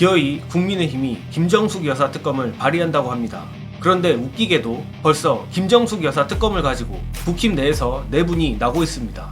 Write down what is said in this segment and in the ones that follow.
기어이 국민의힘이 김정숙 여사 특검을 발의한다고 합니다. 그런데 웃기게도 벌써 김정숙 여사 특검을 가지고 국힘 내에서 내분이 나고 있습니다.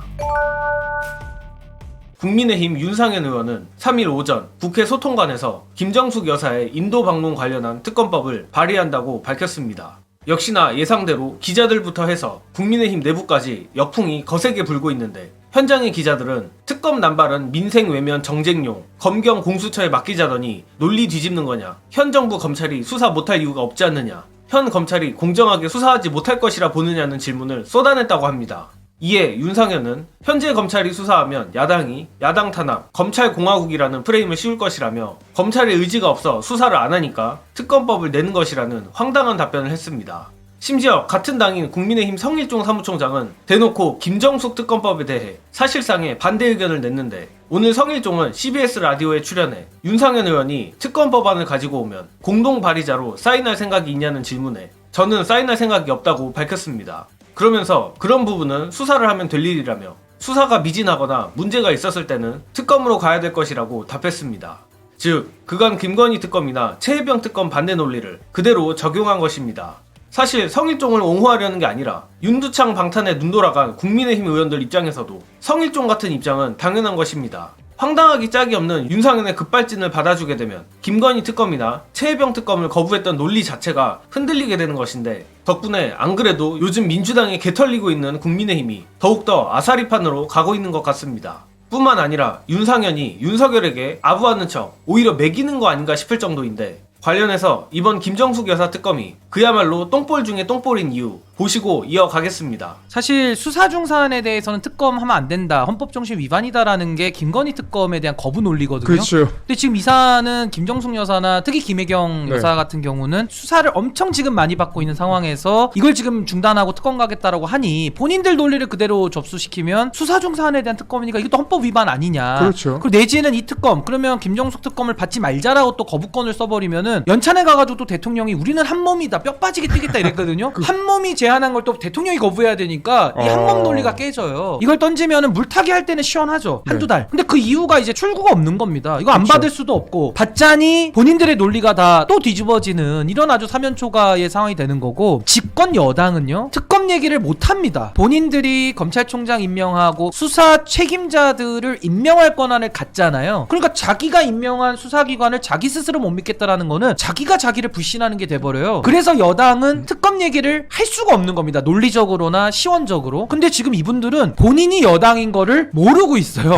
국민의힘 윤상현 의원은 3일 오전 국회 소통관에서 김정숙 여사의 인도 방문 관련한 특검법을 발의한다고 밝혔습니다. 역시나 예상대로 기자들부터 해서 국민의힘 내부까지 역풍이 거세게 불고 있는데 현장의 기자들은 특검 남발은 민생 외면 정쟁용, 검경 공수처에 맡기자더니 논리 뒤집는 거냐, 현 정부 검찰이 수사 못할 이유가 없지 않느냐, 현 검찰이 공정하게 수사하지 못할 것이라 보느냐는 질문을 쏟아냈다고 합니다. 이에 윤상현은 현재 검찰이 수사하면 야당이 야당 탄압, 검찰 공화국이라는 프레임을 씌울 것이라며 검찰의 의지가 없어 수사를 안 하니까 특검법을 내는 것이라는 황당한 답변을 했습니다. 심지어 같은 당인 국민의힘 성일종 사무총장은 대놓고 김정숙 특검법에 대해 사실상의 반대 의견을 냈는데 오늘 성일종은 CBS 라디오에 출연해 윤상현 의원이 특검법안을 가지고 오면 공동 발의자로 사인할 생각이 있냐는 질문에 저는 사인할 생각이 없다고 밝혔습니다. 그러면서 그런 부분은 수사를 하면 될 일이라며 수사가 미진하거나 문제가 있었을 때는 특검으로 가야 될 것이라고 답했습니다. 즉, 그간 김건희 특검이나 최혜병 특검 반대 논리를 그대로 적용한 것입니다. 사실 성일종을 옹호하려는 게 아니라 윤두창 방탄에 눈 돌아간 국민의힘 의원들 입장에서도 성일종 같은 입장은 당연한 것입니다. 황당하기 짝이 없는 윤상현의 급발진을 받아주게 되면 김건희 특검이나 최혜병 특검을 거부했던 논리 자체가 흔들리게 되는 것인데 덕분에 안 그래도 요즘 민주당에 개털리고 있는 국민의힘이 더욱더 아사리판으로 가고 있는 것 같습니다. 뿐만 아니라 윤상현이 윤석열에게 아부하는 척 오히려 매기는 거 아닌가 싶을 정도인데 관련해서 이번 김정숙 여사 특검이 그야말로 똥볼 중에 똥볼인 이유 보시고 이어가겠습니다. 사실 수사 중 사안에 대해서는 특검하면 안 된다, 헌법 정신 위반이다라는 게 김건희 특검에 대한 거부 논리거든요. 그렇죠. 근데 지금 이 사안은 김정숙 여사나 특히 김혜경 여사 같은 경우는 수사를 엄청 지금 많이 받고 있는 상황에서 이걸 지금 중단하고 특검 가겠다라고 하니 본인들 논리를 그대로 접수시키면 수사 중 사안에 대한 특검이니까 이것도 헌법 위반 아니냐. 그렇죠. 그리고 내지는 이 특검 그러면 김정숙 특검을 받지 말자라고 또 거부권을 써버리면은 연찬에 가가지고 또 대통령이 우리는 한 몸이다, 뼈 빠지게 뛰겠다 이랬거든요. 한 몸이 제안한 걸 또 대통령이 거부해야 되니까 이 한 몸 논리가 깨져요. 이걸 던지면은 물타기 할 때는 시원하죠. 한두 달. 근데 그 이유가 이제 출구가 없는 겁니다. 이거 안 받을 수도 없고 받자니 본인들의 논리가 다 또 뒤집어지는 이런 아주 사면초가의 상황이 되는 거고, 집권 여당은요 특검 얘기를 못 합니다. 본인들이 검찰총장 임명하고 수사 책임자들을 임명할 권한을 갖잖아요. 그러니까 자기가 임명한 수사기관을 자기 스스로 못 믿겠다라는 거는 자기가 자기를 불신하는 게 돼버려요. 그래서 여당은 특검 얘기를 할 수가 없는 겁니다. 논리적으로나 시원적으로. 근데 지금 이분들은 본인이 여당인 거를 모르고 있어요.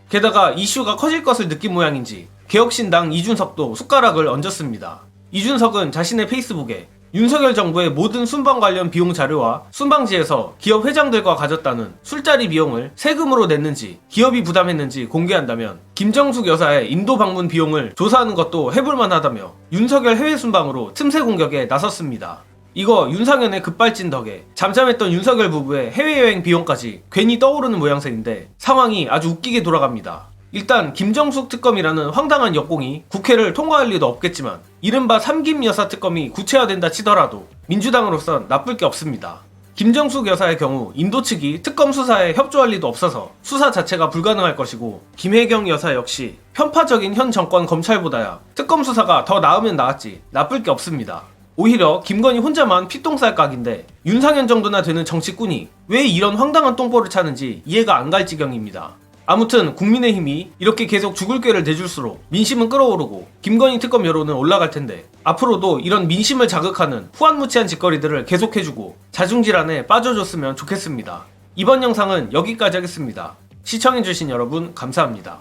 게다가 이슈가 커질 것을 느낀 모양인지 개혁신당 이준석도 숟가락을 얹었습니다. 이준석은 자신의 페이스북에 윤석열 정부의 모든 순방 관련 비용 자료와 순방지에서 기업 회장들과 가졌다는 술자리 비용을 세금으로 냈는지 기업이 부담했는지 공개한다면 김정숙 여사의 인도 방문 비용을 조사하는 것도 해볼만 하다며 윤석열 해외 순방으로 틈새 공격에 나섰습니다. 이거 윤상현의 급발진 덕에 잠잠했던 윤석열 부부의 해외여행 비용까지 괜히 떠오르는 모양새인데 상황이 아주 웃기게 돌아갑니다. 일단 김정숙 특검이라는 황당한 역공이 국회를 통과할 리도 없겠지만 이른바 삼김 여사 특검이 구체화된다 치더라도 민주당으로선 나쁠 게 없습니다. 김정숙 여사의 경우 인도 측이 특검 수사에 협조할 리도 없어서 수사 자체가 불가능할 것이고 김혜경 여사 역시 편파적인 현 정권 검찰보다야 특검 수사가 더 나으면 나았지 나쁠 게 없습니다. 오히려 김건희 혼자만 피똥쌀 각인데 윤상현 정도나 되는 정치꾼이 왜 이런 황당한 똥볼을 차는지 이해가 안 갈 지경입니다. 아무튼 국민의힘이 이렇게 계속 죽을 꾀를 내줄수록 민심은 끓어오르고 김건희 특검 여론은 올라갈 텐데 앞으로도 이런 민심을 자극하는 후안무치한 짓거리들을 계속해주고 자중질환에 빠져줬으면 좋겠습니다. 이번 영상은 여기까지 하겠습니다. 시청해주신 여러분 감사합니다.